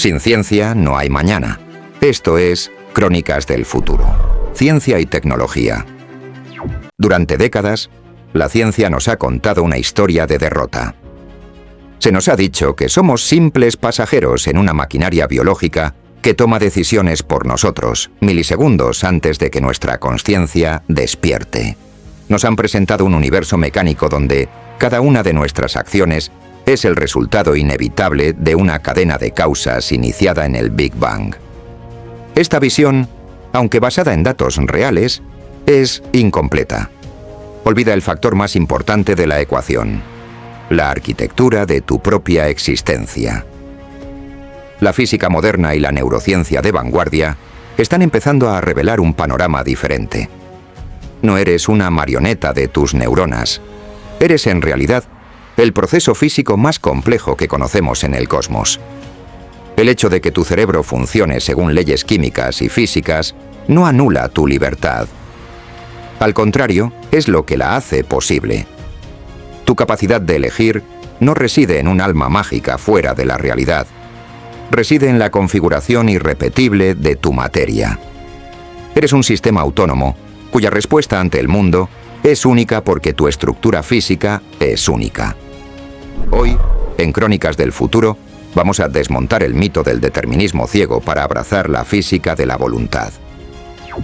Sin ciencia no hay mañana. Esto es Crónicas del Futuro. Ciencia y tecnología. Durante décadas, la ciencia nos ha contado una historia de derrota. Se nos ha dicho que somos simples pasajeros en una maquinaria biológica que toma decisiones por nosotros, milisegundos antes de que nuestra consciencia despierte. Nos han presentado un universo mecánico donde cada una de nuestras acciones es el resultado inevitable de una cadena de causas iniciada en el Big Bang. Esta visión, aunque basada en datos reales, es incompleta. Olvida el factor más importante de la ecuación: la arquitectura de tu propia existencia. La física moderna y la neurociencia de vanguardia están empezando a revelar un panorama diferente. No eres una marioneta de tus neuronas. Eres en realidad el proceso físico más complejo que conocemos en el cosmos. El hecho de que tu cerebro funcione según leyes químicas y físicas no anula tu libertad. Al contrario, es lo que la hace posible. Tu capacidad de elegir no reside en un alma mágica fuera de la realidad. Reside en la configuración irrepetible de tu materia. Eres un sistema autónomo, cuya respuesta ante el mundo es única porque tu estructura física es única. Hoy, en Crónicas del Futuro, vamos a desmontar el mito del determinismo ciego para abrazar la física de la voluntad.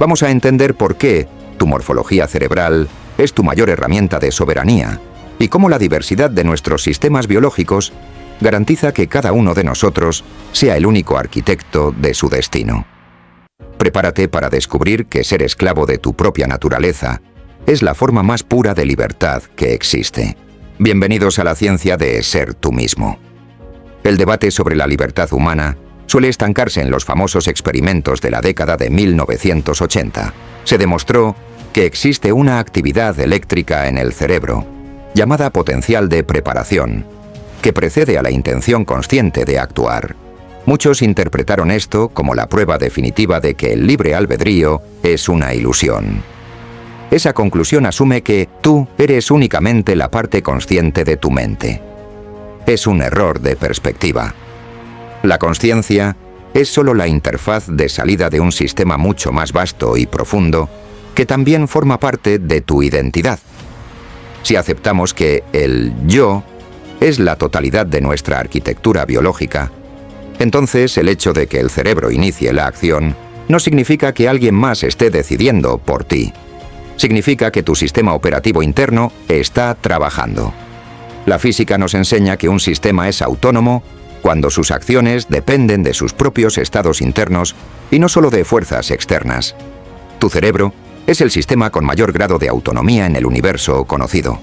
Vamos a entender por qué tu morfología cerebral es tu mayor herramienta de soberanía y cómo la diversidad de nuestros sistemas biológicos garantiza que cada uno de nosotros sea el único arquitecto de su destino. Prepárate para descubrir que ser esclavo de tu propia naturaleza es la forma más pura de libertad que existe. Bienvenidos a la ciencia de ser tú mismo. El debate sobre la libertad humana suele estancarse en los famosos experimentos de la década de 1980. Se demostró que existe una actividad eléctrica en el cerebro, llamada potencial de preparación, que precede a la intención consciente de actuar. Muchos interpretaron esto como la prueba definitiva de que el libre albedrío es una ilusión. Esa conclusión asume que tú eres únicamente la parte consciente de tu mente. Es un error de perspectiva. La consciencia es solo la interfaz de salida de un sistema mucho más vasto y profundo que también forma parte de tu identidad. Si aceptamos que el yo es la totalidad de nuestra arquitectura biológica, entonces el hecho de que el cerebro inicie la acción no significa que alguien más esté decidiendo por ti. Significa que tu sistema operativo interno está trabajando. La física nos enseña que un sistema es autónomo cuando sus acciones dependen de sus propios estados internos y no solo de fuerzas externas. Tu cerebro es el sistema con mayor grado de autonomía en el universo conocido.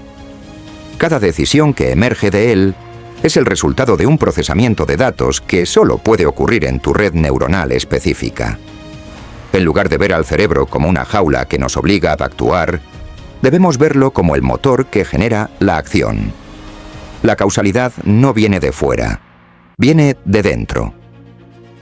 Cada decisión que emerge de él es el resultado de un procesamiento de datos que solo puede ocurrir en tu red neuronal específica. En lugar de ver al cerebro como una jaula que nos obliga a actuar, debemos verlo como el motor que genera la acción. La causalidad no viene de fuera, viene de dentro.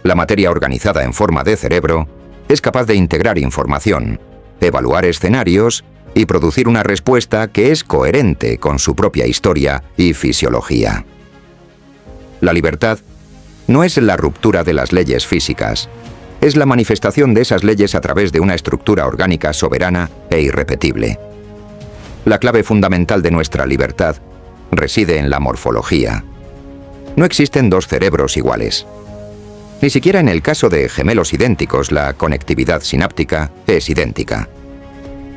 La materia organizada en forma de cerebro es capaz de integrar información, evaluar escenarios y producir una respuesta que es coherente con su propia historia y fisiología. La libertad no es la ruptura de las leyes físicas, es la manifestación de esas leyes a través de una estructura orgánica soberana e irrepetible. La clave fundamental de nuestra libertad reside en la morfología. No existen dos cerebros iguales. Ni siquiera en el caso de gemelos idénticos la conectividad sináptica es idéntica.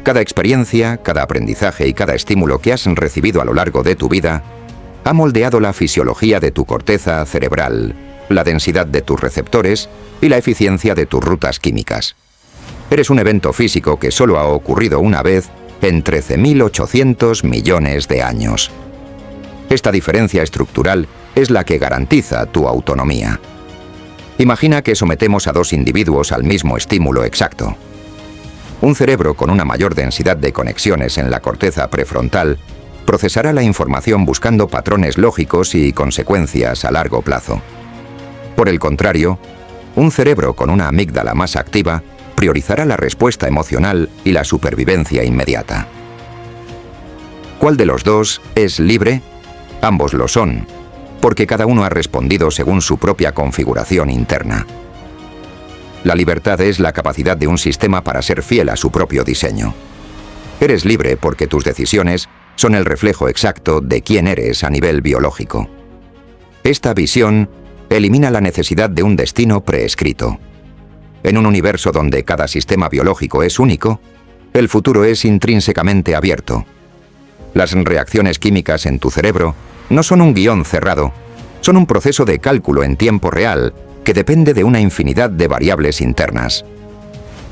Cada experiencia, cada aprendizaje y cada estímulo que has recibido a lo largo de tu vida ha moldeado la fisiología de tu corteza cerebral, la densidad de tus receptores y la eficiencia de tus rutas químicas. Eres un evento físico que solo ha ocurrido una vez en 13.800 millones de años. Esta diferencia estructural es la que garantiza tu autonomía. Imagina que sometemos a dos individuos al mismo estímulo exacto. Un cerebro con una mayor densidad de conexiones en la corteza prefrontal procesará la información buscando patrones lógicos y consecuencias a largo plazo. Por el contrario, un cerebro con una amígdala más activa priorizará la respuesta emocional y la supervivencia inmediata. ¿Cuál de los dos es libre? Ambos lo son. porque cada uno ha respondido según su propia configuración interna. La libertad es la capacidad de un sistema para ser fiel a su propio diseño. Eres libre porque tus decisiones son el reflejo exacto de quién eres a nivel biológico. Esta visión elimina la necesidad de un destino preescrito. En un universo donde cada sistema biológico es único, el futuro es intrínsecamente abierto. Las reacciones químicas en tu cerebro no son un guión cerrado, son un proceso de cálculo en tiempo real que depende de una infinidad de variables internas.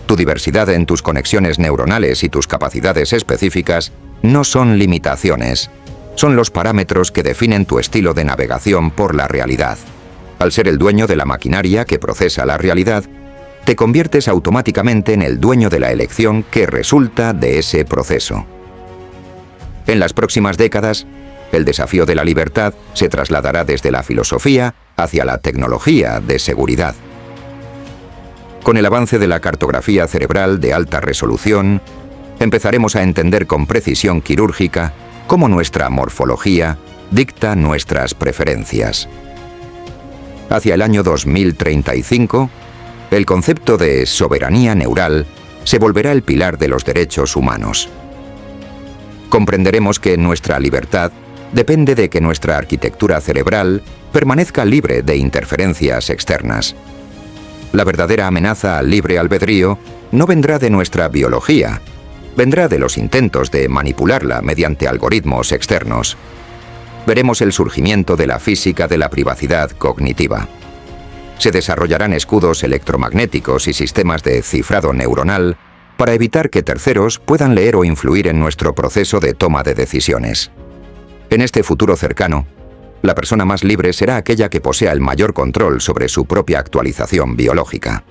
Tu diversidad en tus conexiones neuronales y tus capacidades específicas no son limitaciones, son los parámetros que definen tu estilo de navegación por la realidad. Al ser el dueño de la maquinaria que procesa la realidad, te conviertes automáticamente en el dueño de la elección que resulta de ese proceso. En las próximas décadas, el desafío de la libertad se trasladará desde la filosofía hacia la tecnología de seguridad. Con el avance de la cartografía cerebral de alta resolución, empezaremos a entender con precisión quirúrgica cómo nuestra morfología dicta nuestras preferencias. Hacia el año 2035, el concepto de soberanía neural se volverá el pilar de los derechos humanos. Comprenderemos que nuestra libertad depende de que nuestra arquitectura cerebral permanezca libre de interferencias externas. La verdadera amenaza al libre albedrío no vendrá de nuestra biología, vendrá de los intentos de manipularla mediante algoritmos externos. Veremos el surgimiento de la física de la privacidad cognitiva. Se desarrollarán escudos electromagnéticos y sistemas de cifrado neuronal para evitar que terceros puedan leer o influir en nuestro proceso de toma de decisiones. En este futuro cercano, la persona más libre será aquella que posea el mayor control sobre su propia actualización biológica.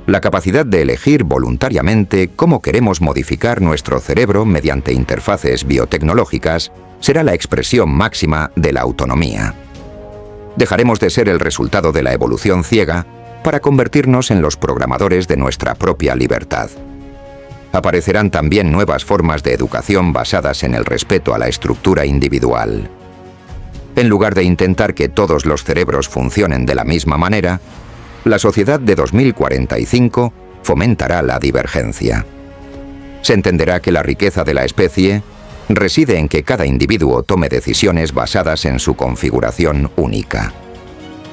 La capacidad de elegir voluntariamente cómo queremos modificar nuestro cerebro mediante interfaces biotecnológicas será la expresión máxima de la autonomía. Dejaremos de ser el resultado de la evolución ciega para convertirnos en los programadores de nuestra propia libertad. Aparecerán también nuevas formas de educación basadas en el respeto a la estructura individual. En lugar de intentar que todos los cerebros funcionen de la misma manera, la sociedad de 2045 fomentará la divergencia. Se entenderá que la riqueza de la especie reside en que cada individuo tome decisiones basadas en su configuración única.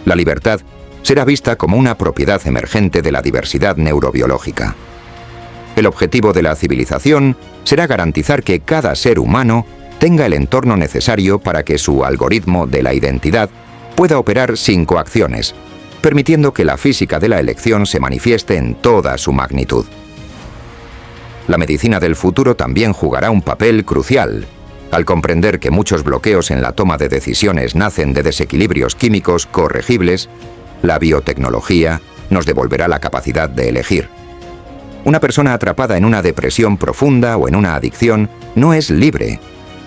La libertad será vista como una propiedad emergente de la diversidad neurobiológica. El objetivo de la civilización será garantizar que cada ser humano tenga el entorno necesario para que su algoritmo de la identidad pueda operar sin coacciones, permitiendo que la física de la elección se manifieste en toda su magnitud. La medicina del futuro también jugará un papel crucial. Al comprender que muchos bloqueos en la toma de decisiones nacen de desequilibrios químicos corregibles, la biotecnología nos devolverá la capacidad de elegir. Una persona atrapada en una depresión profunda o en una adicción no es libre,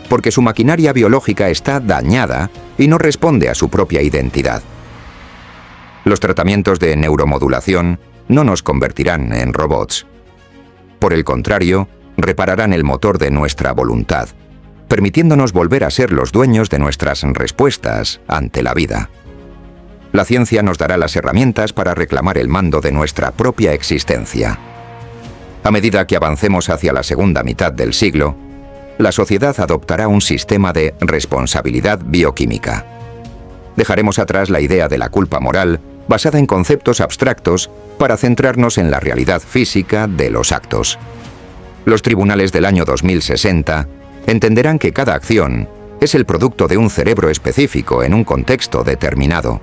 porque su maquinaria biológica está dañada y no responde a su propia identidad. Los tratamientos de neuromodulación no nos convertirán en robots. Por el contrario, repararán el motor de nuestra voluntad, permitiéndonos volver a ser los dueños de nuestras respuestas ante la vida. La ciencia nos dará las herramientas para reclamar el mando de nuestra propia existencia. A medida que avancemos hacia la segunda mitad del siglo, la sociedad adoptará un sistema de responsabilidad bioquímica. Dejaremos atrás la idea de la culpa moral basada en conceptos abstractos para centrarnos en la realidad física de los actos. Los tribunales del año 2060 entenderán que cada acción es el producto de un cerebro específico en un contexto determinado.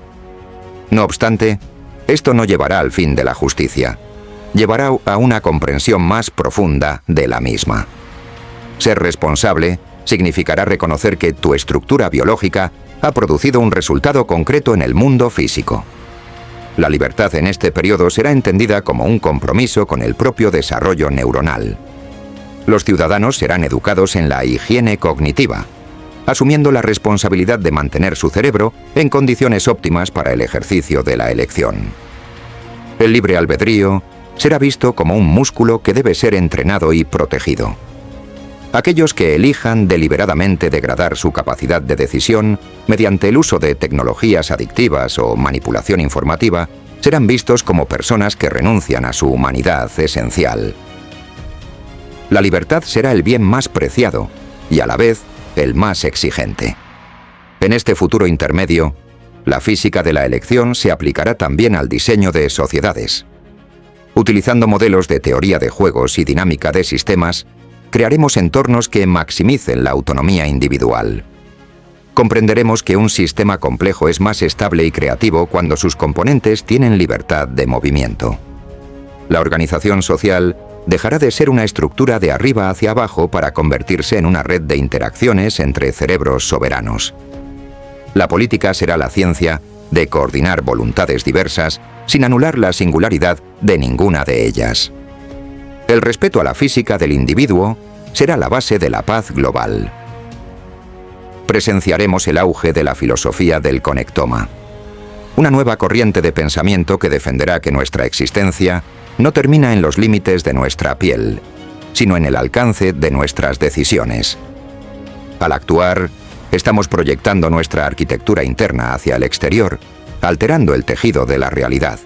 No obstante, esto no llevará al fin de la justicia, llevará a una comprensión más profunda de la misma. Ser responsable significará reconocer que tu estructura biológica ha producido un resultado concreto en el mundo físico. La libertad en este periodo será entendida como un compromiso con el propio desarrollo neuronal. Los ciudadanos serán educados en la higiene cognitiva, asumiendo la responsabilidad de mantener su cerebro en condiciones óptimas para el ejercicio de la elección. El libre albedrío será visto como un músculo que debe ser entrenado y protegido. Aquellos que elijan deliberadamente degradar su capacidad de decisión mediante el uso de tecnologías adictivas o manipulación informativa serán vistos como personas que renuncian a su humanidad esencial. La libertad será el bien más preciado y a la vez el más exigente. En este futuro intermedio, la física de la elección se aplicará también al diseño de sociedades. Utilizando modelos de teoría de juegos y dinámica de sistemas, crearemos entornos que maximicen la autonomía individual. Comprenderemos que un sistema complejo es más estable y creativo cuando sus componentes tienen libertad de movimiento. La organización social dejará de ser una estructura de arriba hacia abajo para convertirse en una red de interacciones entre cerebros soberanos. La política será la ciencia de coordinar voluntades diversas sin anular la singularidad de ninguna de ellas. El respeto a la física del individuo será la base de la paz global. Presenciaremos el auge de la filosofía del conectoma, una nueva corriente de pensamiento que defenderá que nuestra existencia no termina en los límites de nuestra piel, sino en el alcance de nuestras decisiones. Al actuar, estamos proyectando nuestra arquitectura interna hacia el exterior, alterando el tejido de la realidad.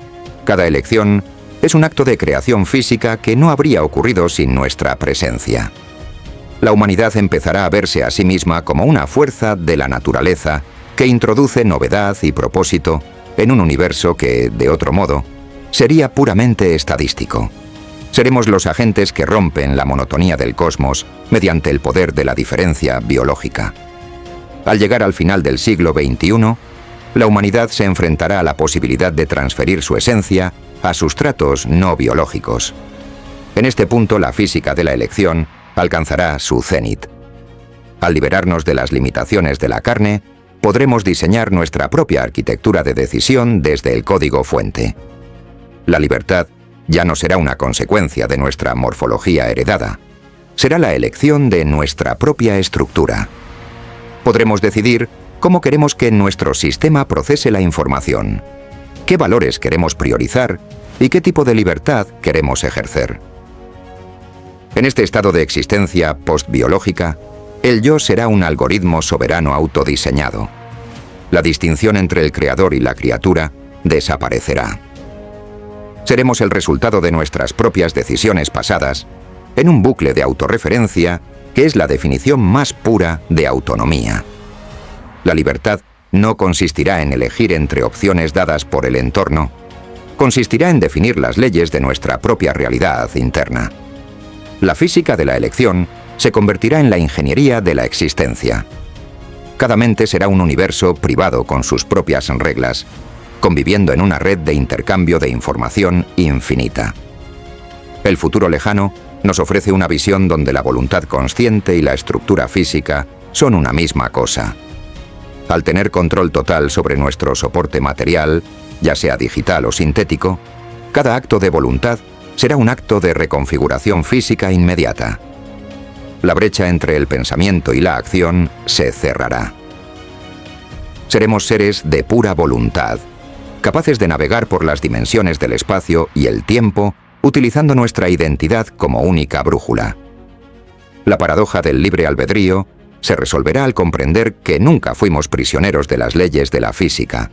Cada elección es un acto de creación física que no habría ocurrido sin nuestra presencia. La humanidad empezará a verse a sí misma como una fuerza de la naturaleza que introduce novedad y propósito en un universo que, de otro modo, sería puramente estadístico. Seremos los agentes que rompen la monotonía del cosmos mediante el poder de la diferencia biológica. Al llegar al final del siglo XXI, la humanidad se enfrentará a la posibilidad de transferir su esencia a sustratos no biológicos. En este punto, la física de la elección alcanzará su cenit. Al liberarnos de las limitaciones de la carne, podremos diseñar nuestra propia arquitectura de decisión desde el código fuente. La libertad ya no será una consecuencia de nuestra morfología heredada, será la elección de nuestra propia estructura. Podremos decidir cómo queremos que nuestro sistema procese la información, qué valores queremos priorizar y qué tipo de libertad queremos ejercer. En este estado de existencia postbiológica, el yo será un algoritmo soberano autodiseñado. La distinción entre el creador y la criatura desaparecerá. Seremos el resultado de nuestras propias decisiones pasadas en un bucle de autorreferencia que es la definición más pura de autonomía. La libertad no consistirá en elegir entre opciones dadas por el entorno, consistirá en definir las leyes de nuestra propia realidad interna. La física de la elección se convertirá en la ingeniería de la existencia. Cada mente será un universo privado con sus propias reglas, conviviendo en una red de intercambio de información infinita. El futuro lejano nos ofrece una visión donde la voluntad consciente y la estructura física son una misma cosa. Al tener control total sobre nuestro soporte material, ya sea digital o sintético, cada acto de voluntad será un acto de reconfiguración física inmediata. La brecha entre el pensamiento y la acción se cerrará. Seremos seres de pura voluntad, capaces de navegar por las dimensiones del espacio y el tiempo utilizando nuestra identidad como única brújula. La paradoja del libre albedrío se resolverá al comprender que nunca fuimos prisioneros de las leyes de la física.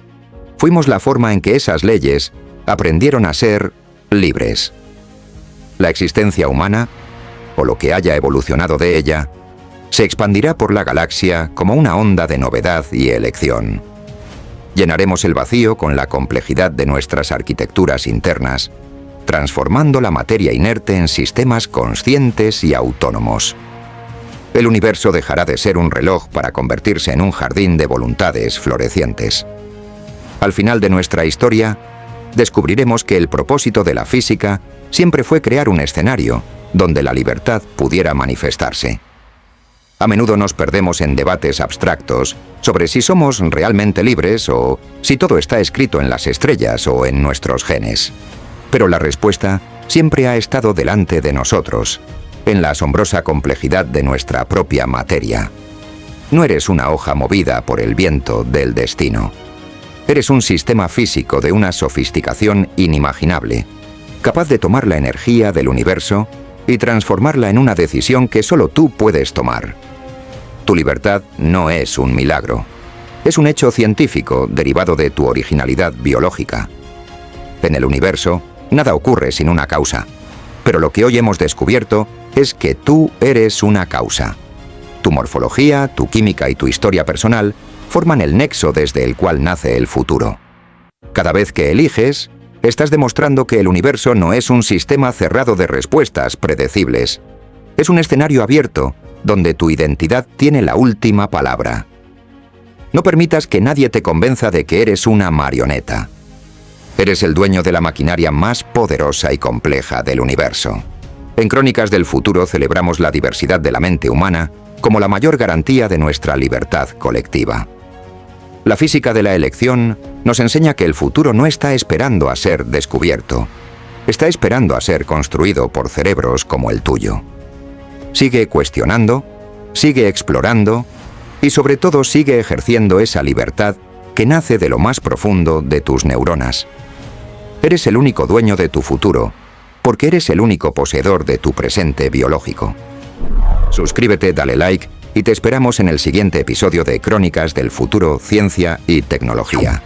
Fuimos la forma en que esas leyes aprendieron a ser libres. La existencia humana, o lo que haya evolucionado de ella, se expandirá por la galaxia como una onda de novedad y elección. Llenaremos el vacío con la complejidad de nuestras arquitecturas internas, transformando la materia inerte en sistemas conscientes y autónomos. El universo dejará de ser un reloj para convertirse en un jardín de voluntades florecientes. Al final de nuestra historia, descubriremos que el propósito de la física siempre fue crear un escenario donde la libertad pudiera manifestarse. A menudo nos perdemos en debates abstractos sobre si somos realmente libres o si todo está escrito en las estrellas o en nuestros genes. Pero la respuesta siempre ha estado delante de nosotros, en la asombrosa complejidad de nuestra propia materia. No eres una hoja movida por el viento del destino. Eres un sistema físico de una sofisticación inimaginable, capaz de tomar la energía del universo y transformarla en una decisión que solo tú puedes tomar. Tu libertad no es un milagro. Es un hecho científico derivado de tu originalidad biológica. En el universo, nada ocurre sin una causa. Pero lo que hoy hemos descubierto es que tú eres una causa. Tu morfología, tu química y tu historia personal forman el nexo desde el cual nace el futuro. Cada vez que eliges, estás demostrando que el universo no es un sistema cerrado de respuestas predecibles. Es un escenario abierto, donde tu identidad tiene la última palabra. No permitas que nadie te convenza de que eres una marioneta. Eres el dueño de la maquinaria más poderosa y compleja del universo. En Crónicas del Futuro celebramos la diversidad de la mente humana como la mayor garantía de nuestra libertad colectiva. La física de la elección nos enseña que el futuro no está esperando a ser descubierto. Está esperando a ser construido por cerebros como el tuyo. Sigue cuestionando, sigue explorando y sobre todo sigue ejerciendo esa libertad que nace de lo más profundo de tus neuronas. Eres el único dueño de tu futuro, porque eres el único poseedor de tu presente biológico. Suscríbete, dale like y te esperamos en el siguiente episodio de Crónicas del Futuro, Ciencia y Tecnología.